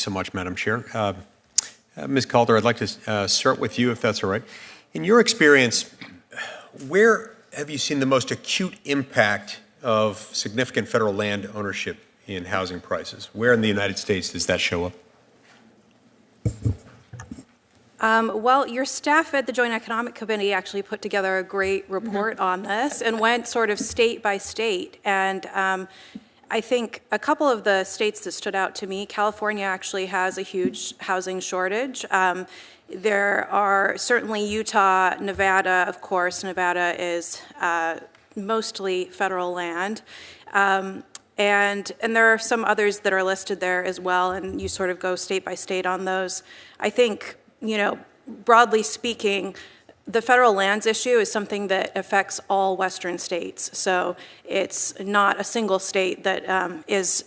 so much, Madam Chair. Ms. Calder, I'd like to start with you, if that's all right. In your experience, where have you seen the most acute impact of significant federal land ownership in housing prices? Where in the United States does that show up? Well, your staff at the Joint Economic Committee actually put together a great report on this and went sort of state by state. And I think a couple of the states that stood out to me, California actually has a huge housing shortage. There are certainly Utah, Nevada, of course. Nevada is mostly federal land. And there are some others that are listed there as well, and you sort of go state by state on those. I think, broadly speaking, the federal lands issue is something that affects all Western states. So it's not a single state that is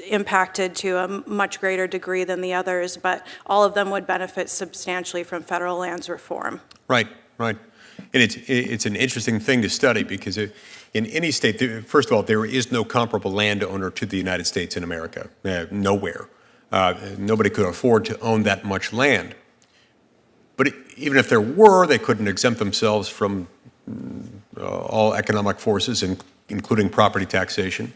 impacted to a much greater degree than the others, but all of them would benefit substantially from federal lands reform. Right. And it's an interesting thing to study because in any state, first of all, there is no comparable landowner to the United States in America, nowhere. Nobody could afford to own that much land. But even if there were, they couldn't exempt themselves from all economic forces, including property taxation.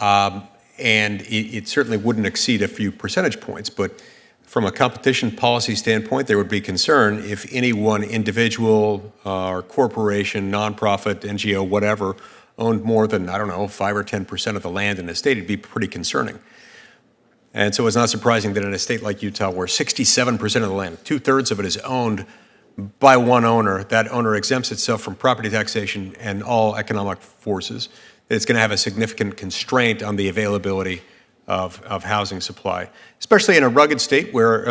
And it certainly wouldn't exceed a few percentage points. But from a competition policy standpoint, there would be concern if any one individual or corporation, nonprofit, NGO, whatever, owned more than, 5 or 10% of the land in a state. It'd be pretty concerning. And so it's not surprising that in a state like Utah, where 67% of the land, 2/3 of it is owned by one owner, that owner exempts itself from property taxation and all economic forces, that it's going to have a significant constraint on the availability of housing supply, especially in a rugged state where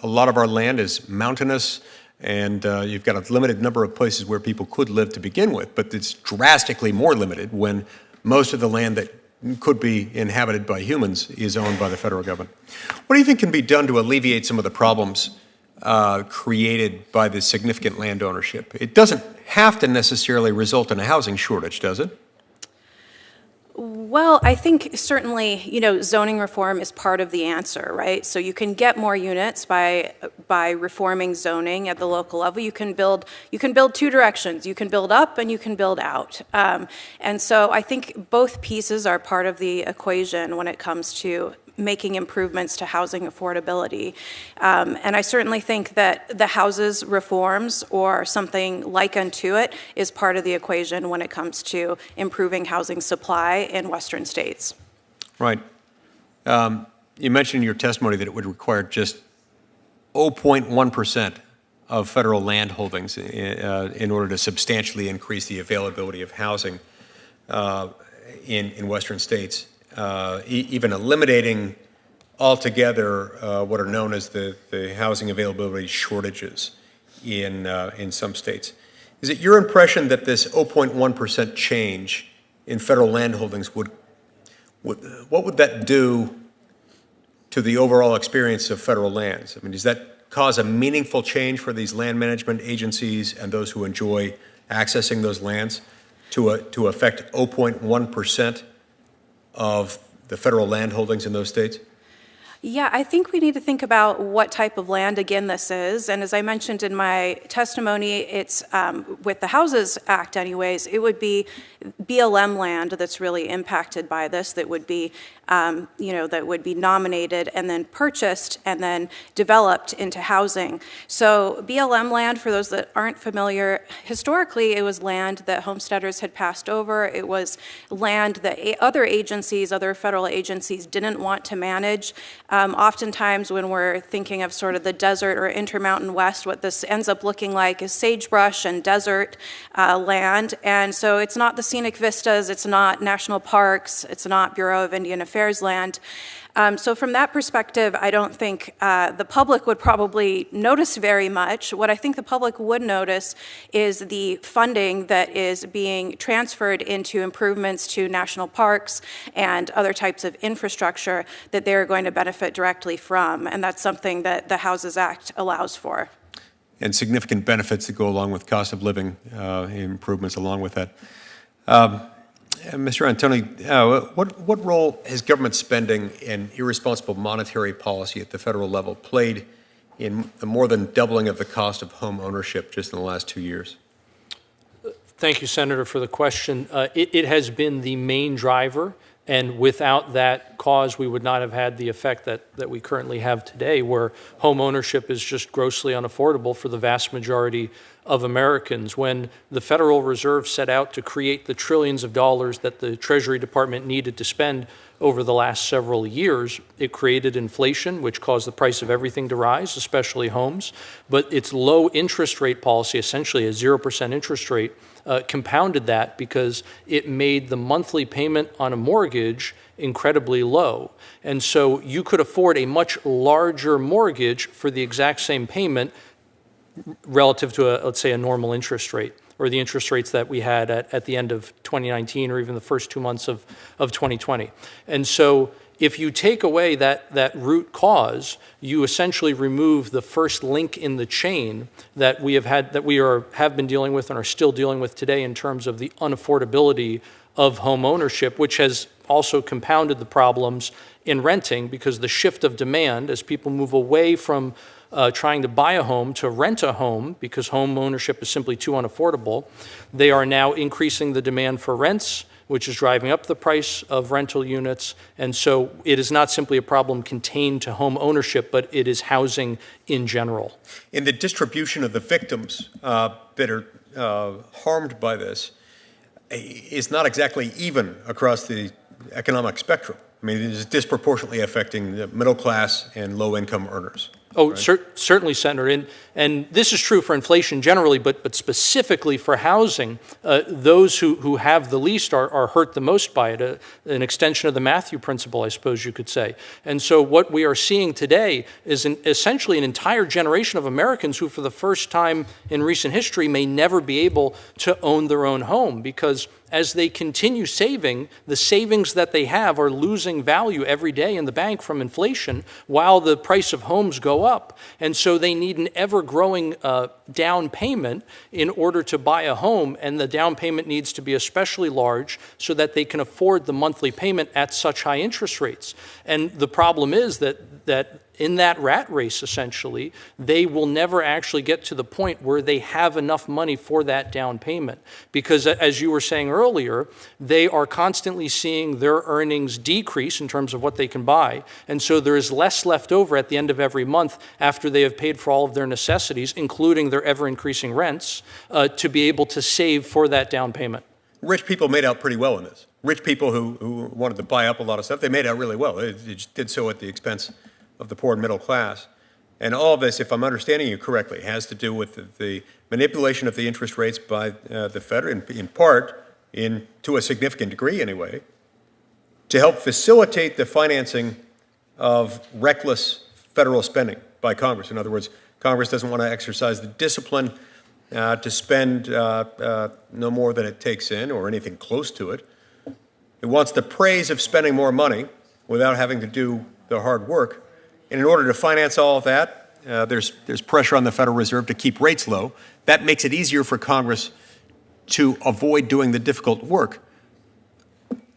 a lot of our land is mountainous and you've got a limited number of places where people could live to begin with, but it's drastically more limited when most of the land that could be inhabited by humans is owned by the federal government. What do you think can be done to alleviate some of the problems created by this significant land ownership? It doesn't have to necessarily result in a housing shortage, does it? Well, I think certainly, zoning reform is part of the answer, right? So you can get more units by reforming zoning at the local level. You can build two directions. You can build up and you can build out. And so I think both pieces are part of the equation when it comes to making improvements to housing affordability. And I certainly think that the houses reforms or something like unto it is part of the equation when it comes to improving housing supply in Western states. Right. You mentioned in your testimony that it would require just 0.1% of federal land holdings in order to substantially increase the availability of housing in Western states. Even eliminating altogether what are known as the housing availability shortages in some states. Is it your impression that this 0.1% change in federal land holdings what would that do to the overall experience of federal lands? I mean, does that cause a meaningful change for these land management agencies and those who enjoy accessing those lands to affect 0.1% of the federal land holdings in those states? Yeah, I think we need to think about what type of land, again, this is. And as I mentioned in my testimony, it's with the Houses Act anyways, it would be BLM land that's really impacted by this, that would be, that would be nominated and then purchased and then developed into housing. So BLM land, for those that aren't familiar, historically it was land that homesteaders had passed over. It was land that other agencies, other federal agencies didn't want to manage. Oftentimes when we're thinking of sort of the desert or Intermountain West, what this ends up looking like is sagebrush and desert land. And so it's not the scenic vistas, it's not national parks, it's not Bureau of Indian Affairs land. So from that perspective, I don't think the public would probably notice very much. What I think the public would notice is the funding that is being transferred into improvements to national parks and other types of infrastructure that they're going to benefit directly from. And that's something that the Houses Act allows for. And significant benefits that go along with cost of living improvements along with that. Mr. Antoni, what role has government spending and irresponsible monetary policy at the federal level played in the more than doubling of the cost of home ownership just in the last 2 years? Thank you, Senator, for the question. It has been the main driver, and without that cause, we would not have had the effect that we currently have today, where home ownership is just grossly unaffordable for the vast majority of Americans. When the Federal Reserve set out to create the trillions of dollars that the Treasury Department needed to spend over the last several years, it created inflation, which caused the price of everything to rise, especially homes. But its low interest rate policy, essentially a 0% interest rate, compounded that because it made the monthly payment on a mortgage incredibly low. And so you could afford a much larger mortgage for the exact same payment relative to, let's say, a normal interest rate, or the interest rates that we had at the end of 2019 or even the first 2 months of 2020. And so if you take away that root cause, you essentially remove the first link in the chain that we have been dealing with and are still dealing with today in terms of the unaffordability of home ownership, which has also compounded the problems in renting, because the shift of demand as people move away from trying to buy a home to rent a home because home ownership is simply too unaffordable, they are now increasing the demand for rents, which is driving up the price of rental units. And so it is not simply a problem contained to home ownership, but it is housing in general. In the distribution of the victims that are harmed by this is not exactly even across the economic spectrum. I mean, it is disproportionately affecting the middle class and low-income earners. Oh, right? Certainly, Senator. And this is true for inflation generally, but specifically for housing, those who have the least are hurt the most by it, an extension of the Matthew principle, I suppose you could say. And so what we are seeing today is essentially an entire generation of Americans who, for the first time in recent history, may never be able to own their own home, because as they continue saving, the savings that they have are losing value every day in the bank from inflation while the price of homes go up. And so they need an ever-growing down payment in order to buy a home, and the down payment needs to be especially large so that they can afford the monthly payment at such high interest rates. And the problem is that in that rat race, essentially, they will never actually get to the point where they have enough money for that down payment. Because as you were saying earlier, they are constantly seeing their earnings decrease in terms of what they can buy. And so there is less left over at the end of every month after they have paid for all of their necessities, including their ever-increasing rents, to be able to save for that down payment. Rich people made out pretty well in this. Rich people who wanted to buy up a lot of stuff, they made out really well. They just did so at the expense of the poor and middle class. And all of this, if I'm understanding you correctly, has to do with the manipulation of the interest rates by the Fed, in part, to a significant degree anyway, to help facilitate the financing of reckless federal spending by Congress. In other words, Congress doesn't want to exercise the discipline to spend no more than it takes in or anything close to it. It wants the praise of spending more money without having to do the hard work. And in order to finance all of that, there's pressure on the Federal Reserve to keep rates low. That makes it easier for Congress to avoid doing the difficult work.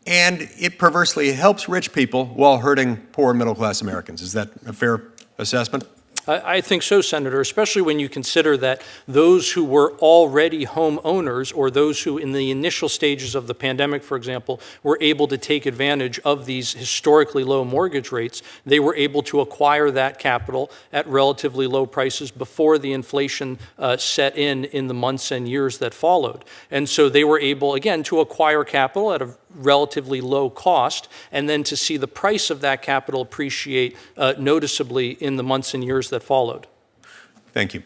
And it perversely helps rich people while hurting poor and middle-class Americans. Is that a fair assessment? I think so, Senator, especially when you consider that those who were already homeowners, or those who in the initial stages of the pandemic, for example, were able to take advantage of these historically low mortgage rates, they were able to acquire that capital at relatively low prices before the inflation set in the months and years that followed. And so they were able, again, to acquire capital at a relatively low cost, and then to see the price of that capital appreciate noticeably in the months and years that followed. Thank you.